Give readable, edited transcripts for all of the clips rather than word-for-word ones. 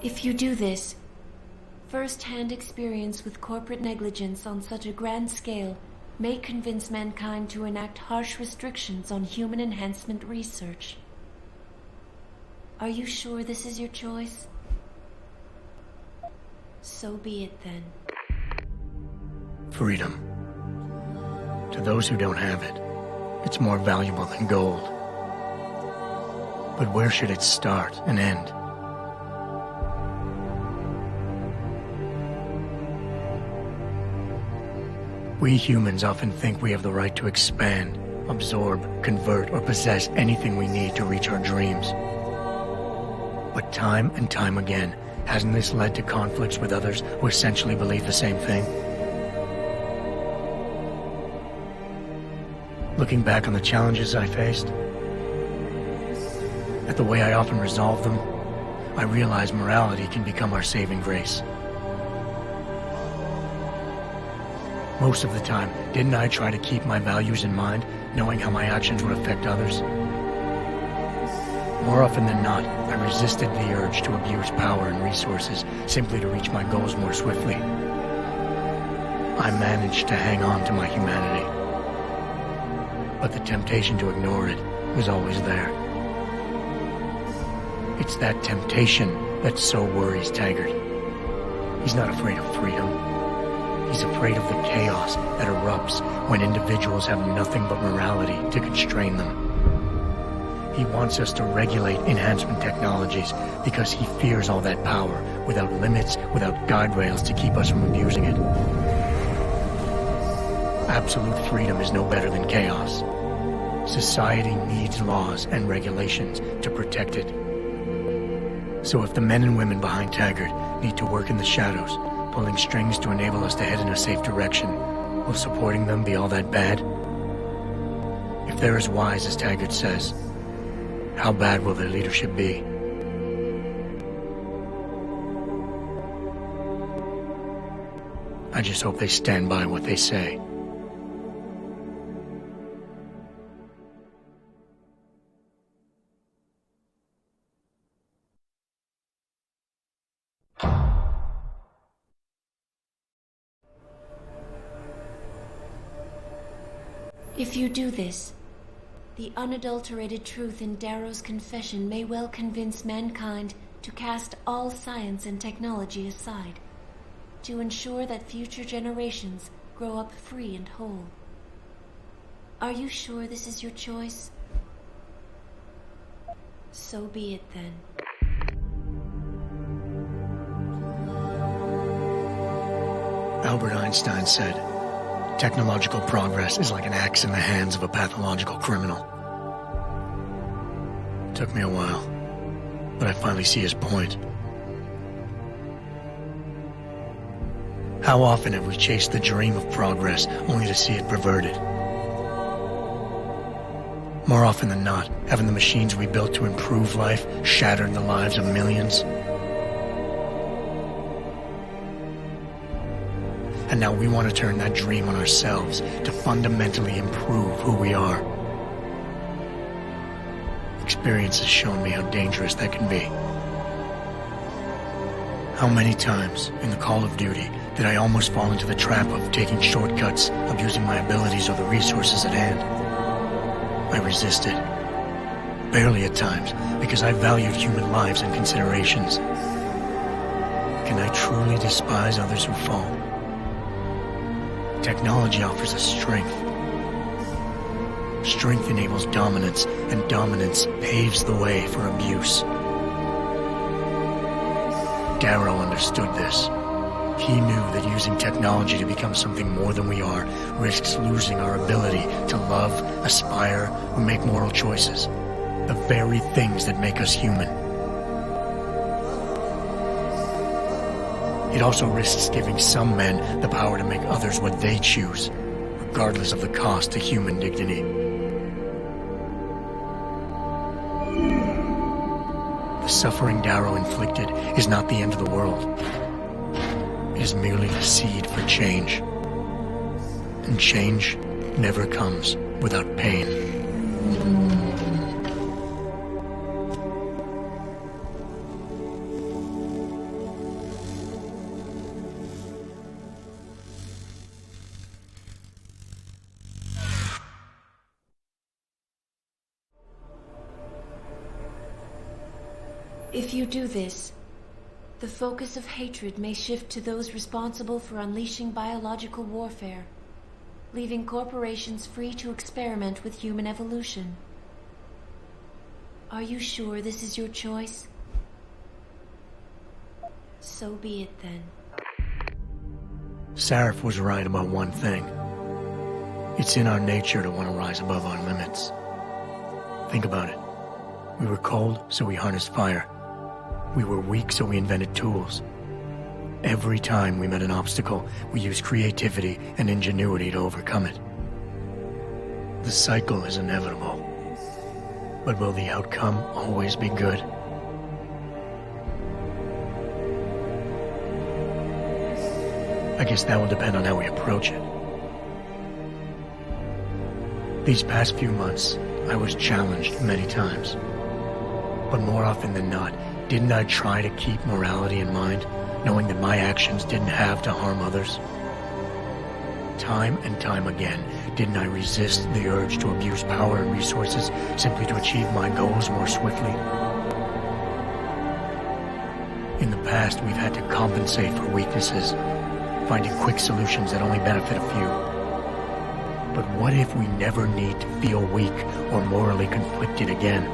If you do this, first-hand experience with corporate negligence on such a grand scale may convince mankind to enact harsh restrictions on human enhancement research. Are you sure this is your choice? So be it then. Freedom. To those who don't have it, it's more valuable than gold. But where should it start and end? We humans often think we have the right to expand, absorb, convert, or possess anything we need to reach our dreams. But time and time again, hasn't this led to conflicts with others who essentially believe the same thing? Looking back on the challenges I faced, at the way I often resolve them, I realize morality can become our saving grace. Most of the time, didn't I try to keep my values in mind, knowing how my actions would affect others? More often than not, I resisted the urge to abuse power and resources simply to reach my goals more swiftly. I managed to hang on to my humanity, but the temptation to ignore it was always there. It's that temptation that so worries Taggart. He's not afraid of freedom. He's afraid of the chaos that erupts when individuals have nothing but morality to constrain them. He wants us to regulate enhancement technologies because he fears all that power, without limits, without guide rails to keep us from abusing it. Absolute freedom is no better than chaos. Society needs laws and regulations to protect it. So if the men and women behind Taggart need to work in the shadows, pulling strings to enable us to head in a safe direction, will supporting them be all that bad? If they're as wise as Taggart says, how bad will their leadership be? I just hope they stand by what they say. If you do this, the unadulterated truth in Darrow's confession may well convince mankind to cast all science and technology aside, to ensure that future generations grow up free and whole. Are you sure this is your choice? So be it then. Albert Einstein said, "Technological progress is like an axe in the hands of a pathological criminal." It took me a while, but I finally see his point. How often have we chased the dream of progress only to see it perverted? More often than not, haven't the machines we built to improve life shattered the lives of millions? And now we want to turn that dream on ourselves to fundamentally improve who we are. Experience has shown me how dangerous that can be. How many times in the call of duty did I almost fall into the trap of taking shortcuts, abusing my abilities or the resources at hand? I resisted. Barely at times, because I valued human lives and considerations. Can I truly despise others who fall? Technology offers us strength. Strength enables dominance, and dominance paves the way for abuse. Darrow understood this. He knew that using technology to become something more than we are risks losing our ability to love, aspire, or make moral choices. The very things that make us human. It also risks giving some men the power to make others what they choose, regardless of the cost to human dignity. The suffering Darrow inflicted is not the end of the world. It is merely the seed for change. And change never comes without pain. If you do this, the focus of hatred may shift to those responsible for unleashing biological warfare, leaving corporations free to experiment with human evolution. Are you sure this is your choice? So be it then. Sarif was right about one thing. It's in our nature to want to rise above our limits. Think about it. We were cold, so we harnessed fire. We were weak, so we invented tools. Every time we met an obstacle, we used creativity and ingenuity to overcome it. The cycle is inevitable. But will the outcome always be good? I guess that will depend on how we approach it. These past few months, I was challenged many times. But more often than not, didn't I try to keep morality in mind, knowing that my actions didn't have to harm others? Time and time again, didn't I resist the urge to abuse power and resources simply to achieve my goals more swiftly? In the past, we've had to compensate for weaknesses, finding quick solutions that only benefit a few. But what if we never need to feel weak or morally conflicted again?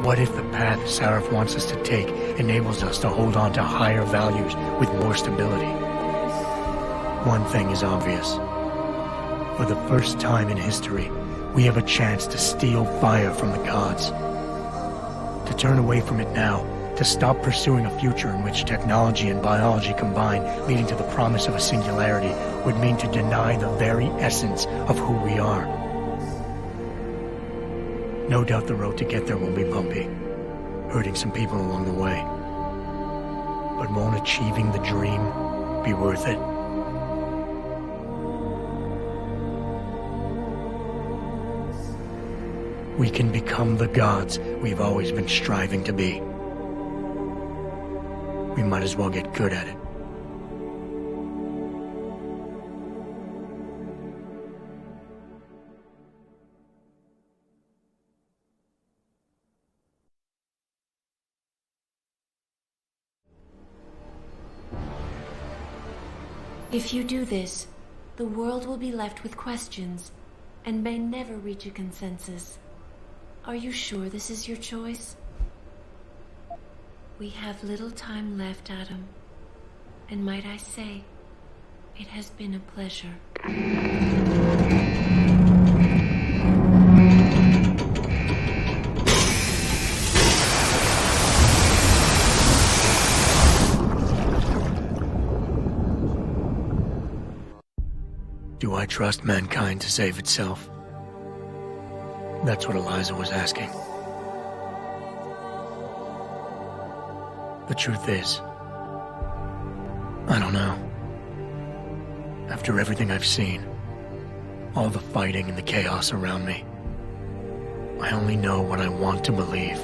What if the path Sarif wants us to take enables us to hold on to higher values with more stability? One thing is obvious. For the first time in history, we have a chance to steal fire from the gods. To turn away from it now, to stop pursuing a future in which technology and biology combine, leading to the promise of a singularity, would mean to deny the very essence of who we are. No doubt the road to get there will be bumpy, hurting some people along the way. But won't achieving the dream be worth it? We can become the gods we've always been striving to be. We might as well get good at it. If you do this, the world will be left with questions and may never reach a consensus. Are you sure this is your choice? We have little time left, Adam. And might I say, it has been a pleasure. Do I trust mankind to save itself? That's what Eliza was asking. The truth is, I don't know. After everything I've seen, all the fighting and the chaos around me, I only know what I want to believe.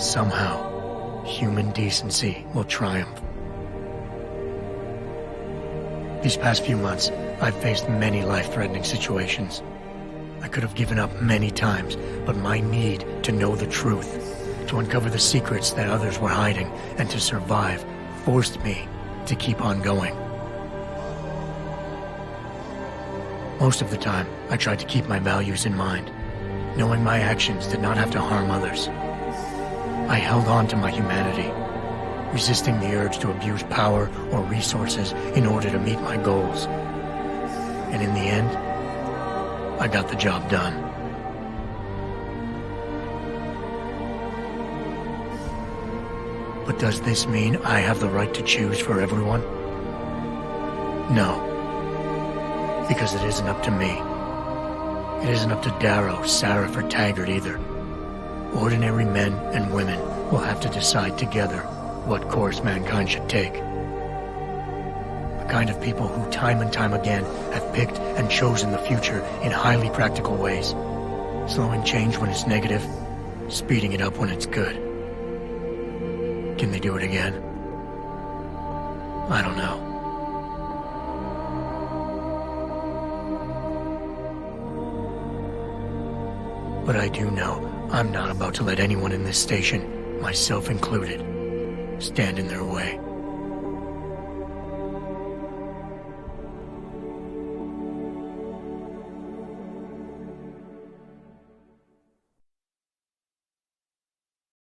Somehow, human decency will triumph. These past few months, I've faced many life-threatening situations. I could have given up many times, but my need to know the truth, to uncover the secrets that others were hiding, and to survive, forced me to keep on going. Most of the time, I tried to keep my values in mind, knowing my actions did not have to harm others. I held on to my humanity, resisting the urge to abuse power or resources in order to meet my goals. And in the end, I got the job done. But does this mean I have the right to choose for everyone? No. Because it isn't up to me. It isn't up to Darrow, Sarif, or Taggart either. Ordinary men and women will have to decide together what course mankind should take. The kind of people who time and time again have picked and chosen the future in highly practical ways, slowing change when it's negative, speeding it up when it's good. Can they do it again? I don't know. But I do know I'm not about to let anyone in this station, myself included, stand in their way.